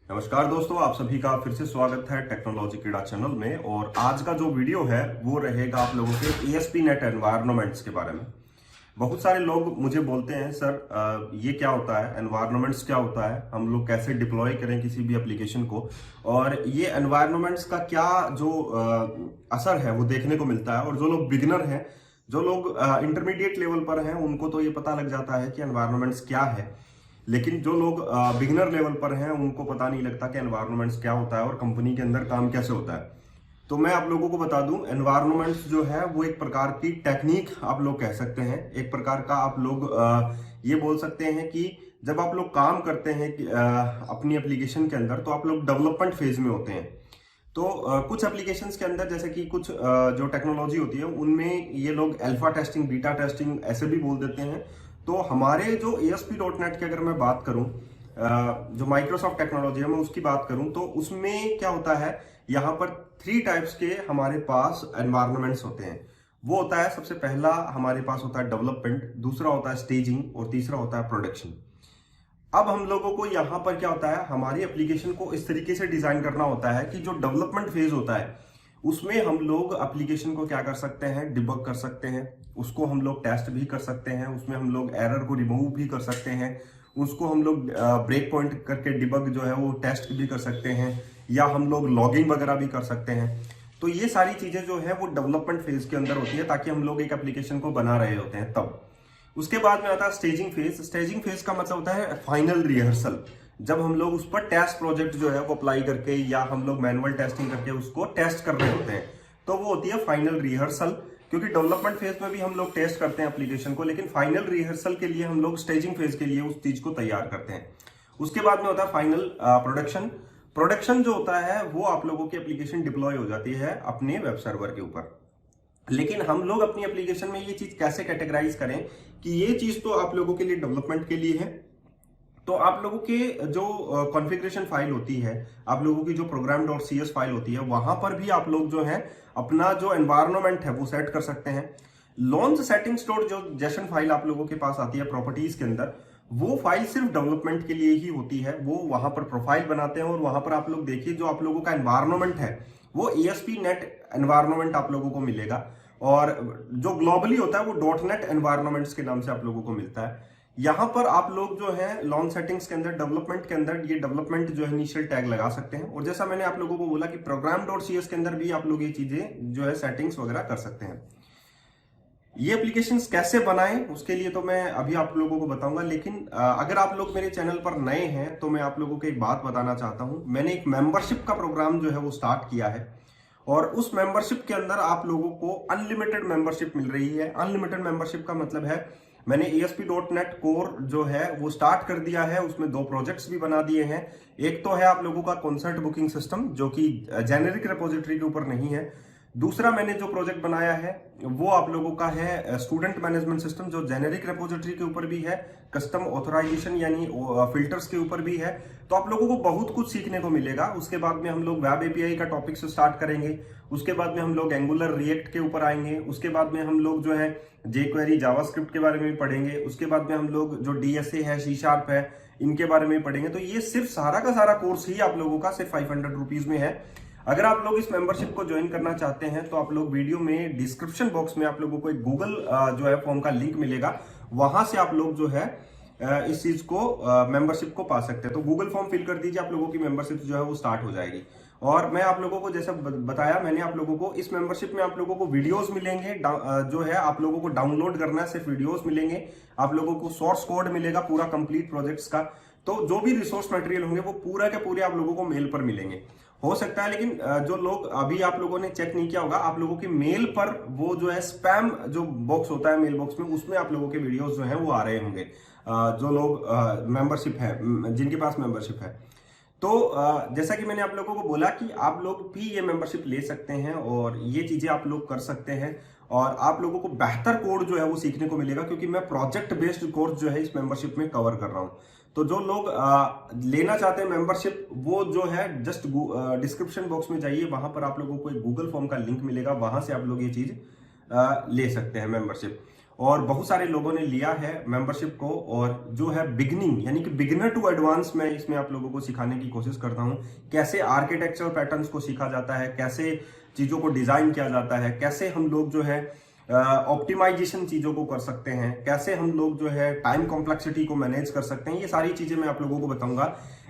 नमस्कार दोस्तों, आप सभी का फिर से स्वागत है टेक्नोलॉजी क्रीड़ा चैनल में। और आज का जो वीडियो है वो रहेगा आप लोगों के ASP.NET एनवायरनमेंट्स के बारे में। बहुत सारे लोग मुझे बोलते हैं सर ये क्या होता है, एनवायरनमेंट्स क्या होता है, हम लोग कैसे डिप्लॉय करें किसी भी एप्लीकेशन को, और ये एनवायरनमेंट्स का क्या जो असर है वो देखने को मिलता है। और जो लोग बिगिनर हैं, जो लोग इंटरमीडिएट लेवल पर हैं, उनको तो ये पता लग जाता है कि एनवायरनमेंट्स क्या है, लेकिन जो लोग बिगिनर लेवल पर हैं उनको पता नहीं लगता कि एनवायरनमेंट्स क्या होता है और कंपनी के अंदर काम कैसे होता है। तो मैं आप लोगों को बता दूं, एनवायरनमेंट्स जो है वो एक प्रकार की टेक्निक आप लोग कह सकते हैं, एक प्रकार का आप लोग ये बोल सकते हैं कि जब आप लोग काम करते हैं अपनी एप्लीकेशन के अंदर, तो आप लोग डेवलपमेंट फेज में होते हैं। तो कुछ एप्लीकेशंस के अंदर, जैसे कि कुछ जो टेक्नोलॉजी होती है उनमें ये लोग अल्फा टेस्टिंग, बीटा टेस्टिंग ऐसे भी बोल देते हैं। तो हमारे जो ASP.NET की अगर मैं बात करूं, जो माइक्रोसॉफ्ट टेक्नोलॉजी है मैं उसकी बात करूं, तो उसमें क्या होता है, यहाँ पर 3 टाइप्स के हमारे पास एनवायरनमेंट्स होते हैं। वो होता है, सबसे पहला हमारे पास होता है डेवलपमेंट, दूसरा होता है स्टेजिंग और तीसरा होता है प्रोडक्शन। अब हम लोगों को यहाँ पर क्या होता है, हमारी एप्लीकेशन को इस तरीके से डिजाइन करना होता है कि जो डेवलपमेंट फेज होता है उसमें हम लोग एप्लीकेशन को क्या कर सकते हैं, डिबग कर सकते हैं, उसको हम लोग टेस्ट भी कर सकते हैं, उसमें हम लोग एरर को रिमूव भी कर सकते हैं, उसको हम लोग ब्रेक पॉइंट करके डिबग जो है वो टेस्ट भी कर सकते हैं, या हम लोग लॉगिंग वगैरह भी कर सकते हैं। तो ये सारी चीजें जो है वो डेवलपमेंट फेज के अंदर होती है, ताकि हम लोग एक एप्लीकेशन को बना रहे होते हैं तब। उसके बाद में आता है स्टेजिंग फेज। स्टेजिंग फेज का मतलब होता है फाइनल रिहर्सल, जब हम लोग उस पर टेस्ट प्रोजेक्ट जो है वो अप्लाई करके या हम लोग मैनुअल टेस्टिंग करके उसको टेस्ट कर रहे होते हैं, तो वो होती है फाइनल रिहर्सल। क्योंकि डेवलपमेंट फेज में भी हम लोग टेस्ट करते हैं एप्लीकेशन को, लेकिन फाइनल रिहर्सल के लिए हम लोग स्टेजिंग फेज के लिए उस चीज को तैयार करते हैं। उसके बाद में होता है फाइनल प्रोडक्शन। प्रोडक्शन जो होता है वो आप लोगों की एप्लीकेशन डिप्लॉय हो जाती है अपने वेब सर्वर के ऊपर। लेकिन हम लोग अपनी एप्लीकेशन में ये चीज कैसे कैटेगराइज करें कि ये चीज तो आप लोगों के लिए डेवलपमेंट के लिए है, तो आप लोगों के जो कॉन्फ़िगरेशन फाइल होती है, आप लोगों की जो program.cs फाइल होती है, वहां पर भी आप लोग जो है अपना जो एनवायरनमेंट है वो सेट कर सकते हैं। लॉन्च सेटिंग्स डॉट जो जेसन फाइल आप लोगों के पास आती है प्रॉपर्टीज के अंदर, वो फाइल सिर्फ डेवलपमेंट के लिए ही होती है। वो वहां पर प्रोफाइल बनाते हैं और वहां पर आप लोग देखिए जो आप लोगों का एनवायरनमेंट है वो ASP.NET एनवायरनमेंट आप लोगों को मिलेगा, और जो ग्लोबली होता है वो .NET एनवायरनमेंट्स के नाम से आप लोगों को मिलता है। यहां पर आप लोग जो है लॉन्च सेटिंग्स के अंदर, डेवलपमेंट के अंदर ये डेवलपमेंट जो है इनिशियल टैग लगा सकते हैं। और जैसा मैंने आप लोगों को बोला कि program.cs के अंदर भी आप लोग ये चीजें जो है सेटिंग्स वगैरह कर सकते हैं। ये एप्लीकेशंस कैसे बनाएं उसके लिए तो मैं अभी आप लोगों को बताऊंगा, लेकिन अगर आप लोग मेरे चैनल पर नए हैं तो मैं आप लोगों को एक बात बताना चाहता हूं। मैंने एक मेंबरशिप का प्रोग्राम जो है वो स्टार्ट किया है, और उस मेंबरशिप के अंदर आप लोगों को अनलिमिटेड मेंबरशिप मिल रही है। अनलिमिटेड मेंबरशिप का मतलब है, मैंने ASP.NET कोर जो है वो स्टार्ट कर दिया है, उसमें 2 प्रोजेक्ट्स भी बना दिए हैं। एक तो है आप लोगों का कॉन्सर्ट बुकिंग सिस्टम, जो कि जेनेरिक रेपोजिटरी के ऊपर नहीं है। दूसरा मैंने जो प्रोजेक्ट बनाया है वो आप लोगों का है स्टूडेंट मैनेजमेंट सिस्टम, जो जेनेरिक रेपोजिटरी के ऊपर भी है, कस्टम ऑथराइजेशन यानी फिल्टर्स के ऊपर भी है। तो आप लोगों को बहुत कुछ सीखने को मिलेगा। उसके बाद में हम लोग वेब API का टॉपिक से स्टार्ट करेंगे, उसके बाद में हम लोग एंगुलर रिएक्ट के ऊपर आएंगे, उसके बाद में हम लोग जो है jQuery जावास्क्रिप्ट के बारे में भी पढ़ेंगे, उसके बाद में हम लोग जो DSA है, C# है, इनके बारे में पढ़ेंगे। तो ये सिर्फ सारा का सारा कोर्स ही आप लोगों का सिर्फ 500 रुपीज में है। अगर आप लोग इस मेंबरशिप को ज्वाइन करना चाहते हैं तो आप लोग वीडियो में डिस्क्रिप्शन बॉक्स में आप लोगों को एक गूगल जो है फॉर्म का लिंक मिलेगा, वहां से आप लोग जो है इस चीज को मेंबरशिप को पा सकते हैं। तो गूगल फॉर्म फिल कर दीजिए, आप लोगों की मेंबरशिप जो है वो स्टार्ट हो जाएगी। और मैं आप लोगों को जैसा बताया, मैंने आप लोगों को इस मेंबरशिप में आप लोगों को वीडियोस मिलेंगे, जो है आप लोगों को डाउनलोड करना है, सिर्फ वीडियोस मिलेंगे। आप लोगों को सोर्स कोड मिलेगा पूरा कंप्लीट प्रोजेक्ट्स का। तो जो भी रिसोर्स मटेरियल होंगे वो पूरा के पूरे आप लोगों को मेल पर मिलेंगे। हो सकता है, लेकिन जो लोग अभी आप लोगों ने चेक नहीं किया होगा, आप लोगों की मेल पर वो जो है स्पैम जो बॉक्स होता है मेल बॉक्स में, उसमें आप लोगों के वीडियोस जो हैं वो आ रहे होंगे, जो लोग मेंबरशिप है, जिनके पास मेंबरशिप है। तो जैसा कि मैंने आप लोगों को बोला कि आप लोग भी ये मेंबरशिप ले सकते हैं और ये चीजें आप लोग कर सकते हैं, और आप लोगों को बेहतर कोड जो है वो सीखने को मिलेगा, क्योंकि मैं प्रोजेक्ट बेस्ड कोर्स जो है इस मेंबरशिप में कवर कर रहा हूं। तो जो लोग लेना चाहते हैं मेंबरशिप, वो जो है जस्ट डिस्क्रिप्शन बॉक्स में जाइए, वहां पर आप लोगों को एक गूगल फॉर्म का लिंक मिलेगा, वहां से आप लोग ये चीज ले सकते हैं मेंबरशिप। और बहुत सारे लोगों ने लिया है मेंबरशिप को, और जो है बिगिनिंग यानी कि बिगिनर टू एडवांस में इसमें आप लोगों को सिखाने की कोशिश करता हूं। कैसे आर्किटेक्चरल पैटर्न्स को सीखा जाता है, कैसे चीजों को डिजाइन किया जाता है, कैसे हम लोग जो है ऑप्टिमाइजेशन चीजों को कर सकते हैं, कैसे हम लोग जो है टाइम कॉम्प्लेक्सिटी को मैनेज कर सकते हैं, ये सारी चीजें मैं आप लोगों को बताऊंगा।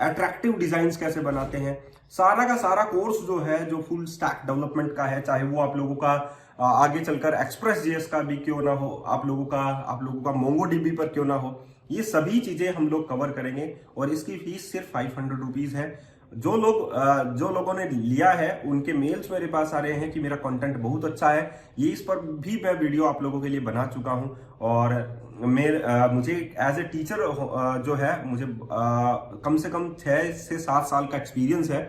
अट्रैक्टिव डिजाइन कैसे बनाते हैं, सारा का सारा कोर्स जो है जो फुल स्टैक डेवलपमेंट का है, चाहे वो आप लोगों का आगे चलकर एक्सप्रेस जेएस का भी क्यों ना हो, आप लोगों का मोंगोडीबी पर क्यों ना हो, ये सभी चीजें हम लोग कवर करेंगे। और इसकी फीस सिर्फ 500 रुपीज है। जो लोगों ने लिया है उनके मेल्स मेरे पास आ रहे हैं कि मेरा कंटेंट बहुत अच्छा है। ये इस पर भी मैं वीडियो आप लोगों के लिए बना चुका हूं। और मुझे एज ए टीचर जो है मुझे कम से कम 6 से 7 साल का एक्सपीरियंस है।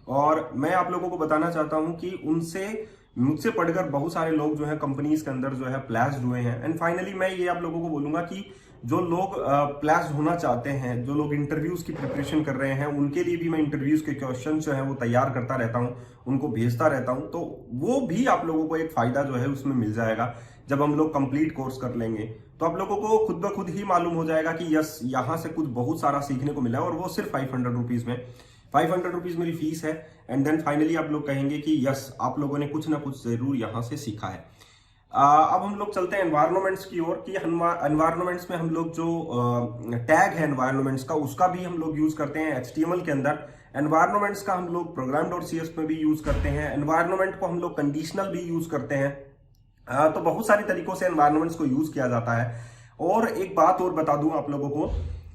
और मैं आप लोगों को बताना चाहता हूं कि मुझसे पढ़कर बहुत सारे लोग जो है कंपनीज के अंदर जो है प्लेस्ड हुए हैं। एंड फाइनली मैं ये आप लोगों को बोलूंगा कि जो लोग प्लेस्ड होना चाहते हैं, जो लोग इंटरव्यूज की प्रिपरेशन कर रहे हैं, उनके लिए भी मैं इंटरव्यूज के क्वेश्चन जो है वो तैयार करता रहता हूं, उनको भेजता रहता हूं। तो वो भी आप लोगों को एक फायदा जो है उसमें मिल जाएगा जब हम लोग कंप्लीट कोर्स कर लेंगे। तो आप लोगों को खुद ब खुद ही मालूम हो जाएगा कि यस, यहाँ से कुछ बहुत सारा सीखने को मिला है, और वो सिर्फ 500 रुपीज में। 500 रुपीज मेरी फीस है। एंड देन फाइनली आप लोग कहेंगे कि यस, आप लोगों ने कुछ ना कुछ जरूर यहाँ से सीखा है। अब हम लोग चलते हैं एनवायरमेंट्स की ओर, कि एनवायरमेंट्स में हम लोग जो टैग है एनवायरमेंट्स का, उसका भी हम लोग यूज करते हैं एचटीएमएल के अंदर। एनवायरमेंट्स का हम लोग प्रोग्राम.cs में भी यूज करते हैं। एनवायरमेंट को हम लोग कंडीशनल भी यूज करते हैं। तो बहुत सारे तरीकों से एनवायरमेंट्स को यूज किया जाता है। और एक बात और बता दूं आप लोगों को,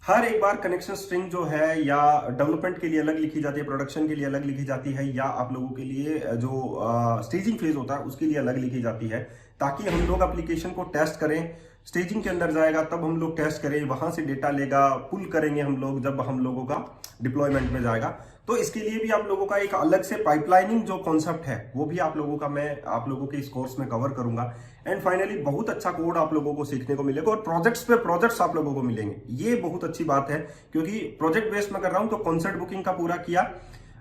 हर एक बार कनेक्शन स्ट्रिंग जो है या डेवलपमेंट के लिए अलग लिखी जाती है, प्रोडक्शन के लिए अलग लिखी जाती है, या आप लोगों के लिए जो स्टेजिंग फेज होता है उसके लिए अलग लिखी जाती है, ताकि हम लोग एप्लीकेशन को टेस्ट करें। स्टेजिंग के अंदर जाएगा तब हम लोग टेस्ट करें, वहां से डेटा लेगा, पुल करेंगे हम लोग जब हम लोगों का डिप्लॉयमेंट में जाएगा। तो इसके लिए भी आप लोगों का एक अलग से पाइपलाइनिंग जो कॉन्सेप्ट है वो भी आप लोगों का मैं आप लोगों के इस कोर्स में कवर करूंगा। एंड फाइनली बहुत अच्छा कोड आप लोगों को सीखने को मिलेगा, और प्रोजेक्ट्स पे प्रोजेक्ट्स आप लोगों को मिलेंगे। ये बहुत अच्छी बात है, क्योंकि प्रोजेक्ट बेस्ड में कर रहा हूं तो कॉन्सेप्ट बुकिंग का पूरा किया,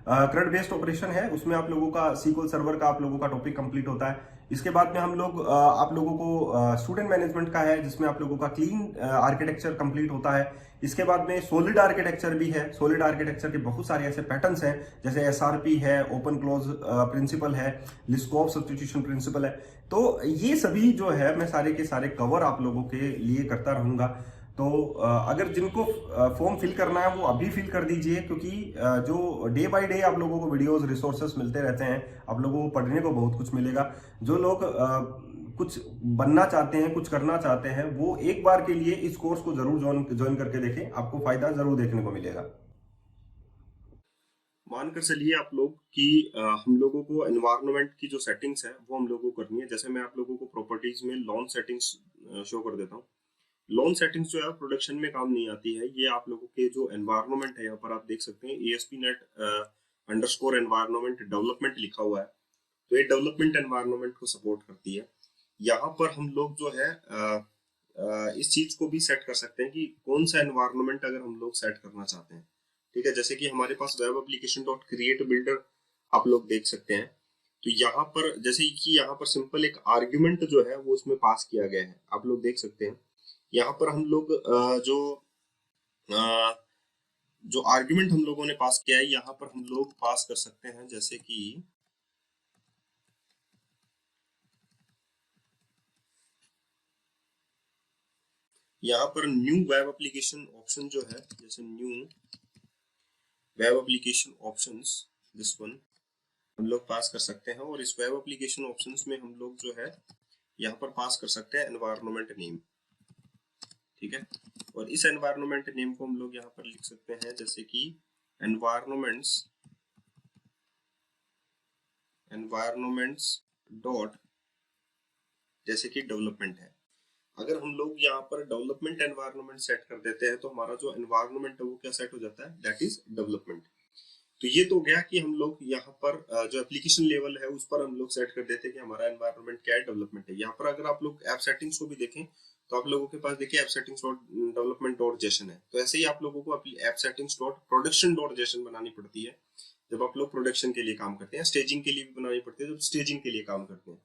CRUD बेस्ड ऑपरेशन है, उसमें आप लोगों का SQL सर्वर का आप लोगों का टॉपिक कंप्लीट होता है। इसके बाद में हम लोग आप लोगों को स्टूडेंट मैनेजमेंट का है, जिसमें आप लोगों का क्लीन आर्किटेक्चर कंप्लीट होता है। इसके बाद में सॉलिड आर्किटेक्चर भी है। सॉलिड आर्किटेक्चर के बहुत सारे ऐसे पैटर्न्स हैं, जैसे SRP है, ओपन क्लोज प्रिंसिपल है, लिस्कोप सब्स्टिट्यूशन प्रिंसिपल है। तो ये सभी जो है मैं सारे के सारे कवर आप लोगों के लिए करता रहूंगा। तो अगर जिनको फॉर्म फिल करना है वो अभी फिल कर दीजिए, क्योंकि जो डे बाय डे आप लोगों को वीडियोस रिसोर्सेस मिलते रहते हैं, आप लोगों को पढ़ने को बहुत कुछ मिलेगा। जो लोग कुछ बनना चाहते हैं, कुछ करना चाहते हैं, वो एक बार के लिए इस कोर्स को जरूर ज्वाइन करके देखें, आपको फायदा जरूर देखने को मिलेगा। मानकर चलिए आप लोग कि हम लोगों को एनवायरनमेंट की जो सेटिंग्स है वो हम लोगों को करनी है। जैसे मैं आप लोगों को प्रॉपर्टीज में लॉन सेटिंग्स शो कर देता हूँ। लॉन सेटिंग्स जो है प्रोडक्शन में काम नहीं आती है। ये आप लोगों के जो एनवायरनमेंट है, यहाँ पर आप देख सकते हैं ASP.NET अंडरस्कोर एनवायरनमेंट डेवलपमेंट लिखा हुआ है। तो ये डेवलपमेंट एनवायरनमेंट को सपोर्ट करती है। यहाँ पर हम लोग जो है इस चीज को भी सेट कर सकते हैं कि कौन सा एनवायरनमेंट अगर हम लोग सेट करना चाहते हैं। ठीक है, जैसे कि हमारे पास web application dot create builder आप लोग देख सकते हैं। तो यहाँ पर जैसे कि यहाँ पर सिंपल एक आर्ग्यूमेंट जो है वो उसमें पास किया गया है, आप लोग देख सकते हैं। यहाँ पर हम लोग जो आर्ग्यूमेंट हम लोगों ने पास किया है, यहाँ पर हम लोग पास कर सकते हैं, जैसे कि यहाँ पर न्यू वेब एप्लीकेशन ऑप्शन जो है, जैसे new web application options, this one हम लोग पास कर सकते हैं। और इस वेब एप्लीकेशन ऑप्शंस में हम लोग जो है यहाँ पर पास कर सकते हैं एनवायरनमेंट नेम। ठीक है, और इस एनवायरनमेंट नेम को हम लोग यहाँ पर लिख सकते हैं, जैसे कि एनवायरनमेंट्स डॉट, जैसे कि डेवलपमेंट है। अगर हम लोग यहाँ पर डेवलपमेंट एनवायरनमेंट सेट कर देते हैं तो हमारा जो एनवायरनमेंट है वो क्या सेट हो जाता है, दैट इज डेवलपमेंट। तो ये तो गया कि हम लोग यहाँ पर जो एप्लीकेशन लेवल है उस पर हम लोग सेट कर देते हैं कि हमारा एनवायरनमेंट क्या है, डेवलपमेंट है। यहाँ पर अगर आप लोग ऐप सेटिंग्स को भी देखें तो आप लोगों के पास देखिए app settings dot development dot JSON है। तो ऐसे ही आप लोगों को app settings dot production dot JSON बनानी पड़ती है जब आप लोग प्रोडक्शन के लिए काम करते हैं। स्टेजिंग के लिए भी बनानी पड़ती है जब स्टेजिंग के लिए काम करते हैं।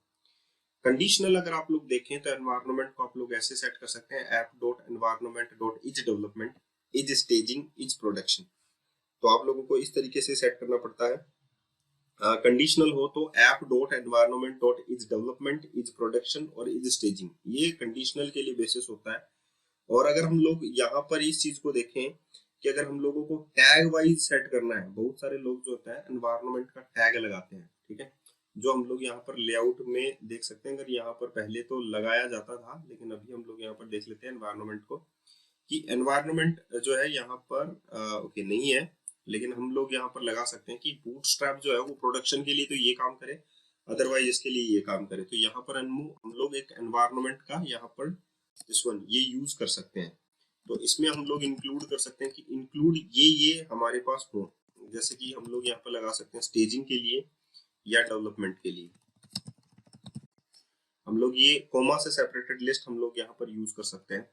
कंडीशनल अगर आप लोग देखें तो एनवायरनमेंट को आप लोग ऐसे सेट कर सकते हैं, app dot environment dot is development is staging is production. तो आप लोगों को इस तरीके से सेट करना पड़ता है। कंडीशनल हो तो app dot environment dot is development is production और इज स्टेजिंग, ये कंडीशनल के लिए बेसिस होता है। और अगर हम लोग यहाँ पर इस चीज को देखें कि अगर हम लोगों को टैग वाइज सेट करना है, बहुत सारे लोग जो होता है एनवायरनमेंट का टैग लगाते हैं, ठीक है, जो हम लोग यहाँ पर लेआउट में देख सकते हैं। अगर यहाँ पर पहले तो लगाया जाता था, लेकिन अभी हम लोग यहाँ पर देख लेते हैं एनवायरनमेंट को कि एनवायरनमेंट जो है यहाँ पर ओके नहीं है, लेकिन हम लोग यहाँ पर लगा सकते हैं कि बूटस्ट्रैप जो है वो प्रोडक्शन के लिए तो ये काम करे, अदरवाइज इसके लिए ये काम करे। तो यहाँ पर हम लोग एक एनवायरनमेंट का यहाँ पर दिस वन ये यूज कर सकते हैं। तो इसमें हम लोग इंक्लूड कर सकते हैं कि इंक्लूड ये हमारे पास हो, जैसे कि हम लोग यहाँ पर लगा सकते हैं स्टेजिंग के लिए या डेवलपमेंट के लिए। हम लोग ये कोमा से सेपरेटेड लिस्ट हम लोग यहाँ पर यूज कर सकते हैं,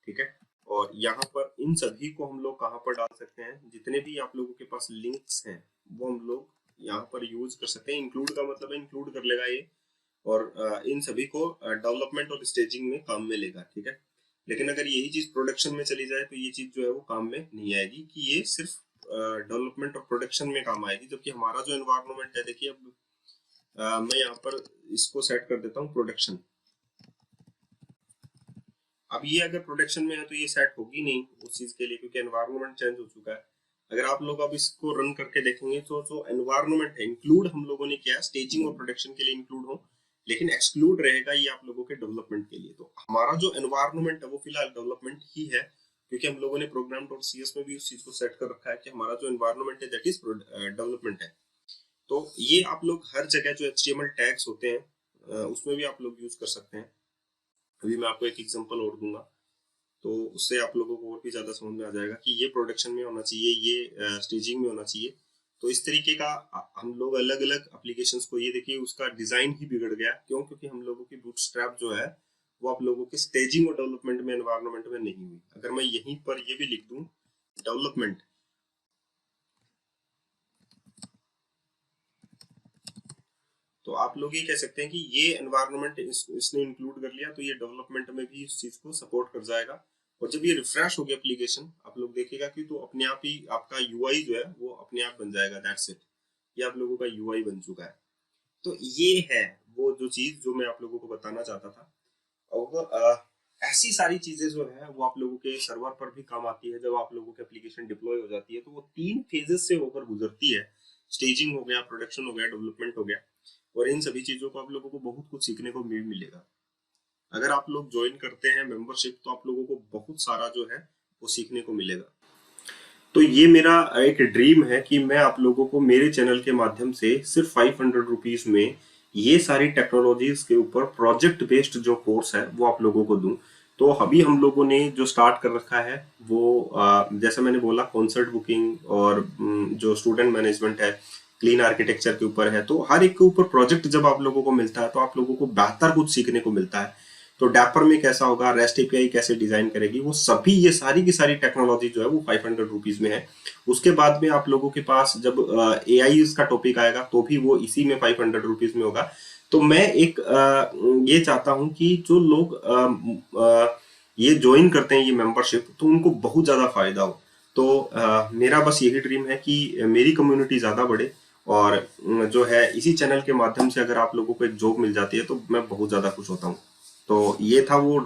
ठीक है। और यहाँ पर इन सभी को हम लोग कहाँ पर डाल सकते हैं, जितने भी आप लोगों के पास लिंक्स हैं वो हम लोग यहाँ पर यूज कर सकते हैं। इंक्लूड का मतलब है इंक्लूड कर लेगा ये, और इन सभी को डेवलपमेंट और स्टेजिंग में काम में लेगा, ठीक है। लेकिन अगर यही चीज प्रोडक्शन में चली जाए तो ये चीज जो है वो काम में नहीं आएगी, कि ये सिर्फ डेवलपमेंट और प्रोडक्शन में काम आएगी। जबकि हमारा जो एनवायरनमेंट है, देखिए अब मैं यहाँ पर इसको सेट कर देता हूँ प्रोडक्शन। अब ये अगर प्रोडक्शन में है तो ये सेट होगी नहीं उस चीज के लिए, क्योंकि एनवायरनमेंट चेंज हो चुका है। अगर आप लोग अब इसको रन करके देखेंगे तो जो एनवायरनमेंट है इंक्लूड हम लोगों ने किया स्टेजिंग और प्रोडक्शन के लिए इंक्लूड हो, लेकिन एक्सक्लूड रहेगा ये आप लोगों के डेवलपमेंट के लिए। तो हमारा जो एनवायरनमेंट है वो फिलहाल डेवलपमेंट ही है, क्योंकि हम लोगों ने प्रोग्राम डॉट सी एस में भी उस चीज को सेट कर रखा है कि हमारा जो एनवायरनमेंट है दैट इज डेवलपमेंट है। तो ये आप लोग हर जगह जो HTML टैग्स होते हैं उसमें भी आप लोग यूज कर सकते हैं। अभी मैं आपको एक एग्जांपल और दूंगा तो उससे आप लोगों को और भी ज्यादा समझ में आ जाएगा कि ये प्रोडक्शन में होना चाहिए, ये स्टेजिंग में होना चाहिए। तो इस तरीके का हम लोग अलग अलग एप्लीकेशंस को, ये देखिए उसका डिजाइन ही बिगड़ गया, क्यों? क्योंकि हम लोगों की बूटस्ट्रैप जो है वो आप लोगों के स्टेजिंग और डेवलपमेंट में एनवायरनमेंट में नहीं हुई। अगर मैं यहीं पर ये भी लिख दूं डेवलपमेंट, तो आप लोग ये कह सकते हैं कि ये एनवायरनमेंट इसने इंक्लूड कर लिया, तो ये डेवलपमेंट में भी इस चीज को सपोर्ट कर जाएगा। और जब ये रिफ्रेश हो गया एप्लीकेशन, आप लोग देखिएगा कि तो अपने आप ही आपका यूआई जो है वो अपने आप बन जाएगा। दैट्स इट, ये आप लोगों का यूआई बन चुका है। तो ये है वो जो चीज जो मैं आप लोगों को बताना चाहता था। और ऐसी सारी चीजें जो है वो आप लोगों के सर्वर पर भी काम आती है। जब आप लोगों की एप्लीकेशन डिप्लॉय हो जाती है तो वो 3 फेजेस से होकर गुजरती है, स्टेजिंग हो गया, प्रोडक्शन हो गया, डेवलपमेंट हो गया। और इन सभी चीजों को आप लोगों को बहुत कुछ सीखने को मिलेगा। अगर आप लोग ज्वाइन करते हैं मेंबरशिप तो आप लोगों को बहुत सारा जो है वो सीखने को मिलेगा। तो ये मेरा एक ड्रीम है कि मैं आप लोगों को मेरे चैनल के माध्यम से सिर्फ 500 रुपीज में ये सारी टेक्नोलॉजीज के ऊपर प्रोजेक्ट बेस्ड जो कोर्स है वो आप लोगों को दूं। तो अभी हम लोगों ने जो स्टार्ट कर रखा है वो जैसा मैंने बोला कॉन्सर्ट बुकिंग और जो स्टूडेंट मैनेजमेंट है, क्लीन आर्किटेक्चर के ऊपर है। तो हर एक के ऊपर प्रोजेक्ट जब आप लोगों को मिलता है तो आप लोगों को बेहतर कुछ सीखने को मिलता है। तो डैपर में कैसा होगा, रेस्ट एपीआई कैसे डिजाइन करेगी, वो सभी ये सारी की सारी टेक्नोलॉजी जो है वो 500 रुपीज में है। उसके बाद में आप लोगों के पास जब AI का टॉपिक आएगा तो भी वो इसी में 500 रुपीज में होगा। तो मैं एक ये चाहता हूं कि जो लोग ये ज्वाइन करते हैं ये मेंबरशिप, तो उनको बहुत ज्यादा फायदा हो। तो मेरा बस यही ड्रीम है कि मेरी कम्युनिटी ज्यादा बढ़े, और जो है इसी चैनल के माध्यम से अगर आप लोगों को एक जॉब मिल जाती है तो मैं बहुत ज्यादा खुश होता हूँ। तो ये था वो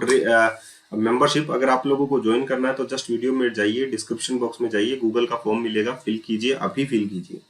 मेंबरशिप। अगर आप लोगों को ज्वाइन करना है तो जस्ट वीडियो में जाइए, डिस्क्रिप्शन बॉक्स में जाइए, गूगल का फॉर्म मिलेगा, फिल कीजिए, अभी फिल कीजिए।